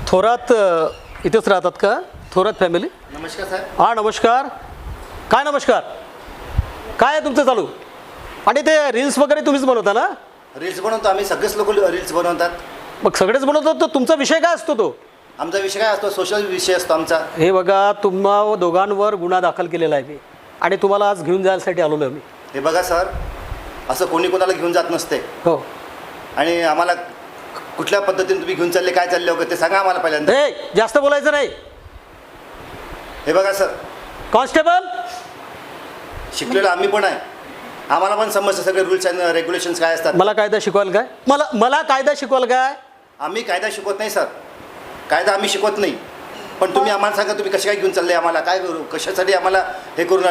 थोरात इथेच राहतात का? थोरात फॅमिली. नमस्कार सर. हां नमस्कार. काय नमस्कार? काय आहे तुमचं चालू? आणि ते रील्स वगैरे तुम्हीच बनवता ना? रील्स बनवतो आम्ही, सगळेच लोक रील्स बनवतात. मग सगळेच बनवतात. तर तुमचा विषय काय असतो तो? आमचा विषय काय असतो? सोशल विषय असतो आमचा. हे बघा, तुम्हा दोघांवर गुन्हा दाखल केलेला आहे मी, आणि तुम्हाला आज घेऊन जायसाठी आलेलो आहे मी. हे बघा सर, असं कोणी कोणाला घेऊन जात नसते. हो. आणि आम्हाला कुठल्या पद्धतीने तुम्ही घेऊन चालले, काय चालले वगैरे ते सांगा आम्हाला पहिल्यांदा. हे जास्त बोलायचं नाही. हे बघा सर, कॉन्स्टेबल, शिकलेलो आम्ही पण आहे, आम्हाला पण समजतं सगळे रूल्स अँड रेग्युलेशन्स काय असतात. मला कायदा शिकवाल काय? मला कायदा शिकवाल काय? आम्ही कायदा शिकवत नाही सर, कायदा आम्ही शिकवत नाही. पण तुम्ही आम्हाला सांगा, तुम्ही कसे काय घेऊन चालले, आम्हाला काय करू, कशासाठी आम्हाला हे करून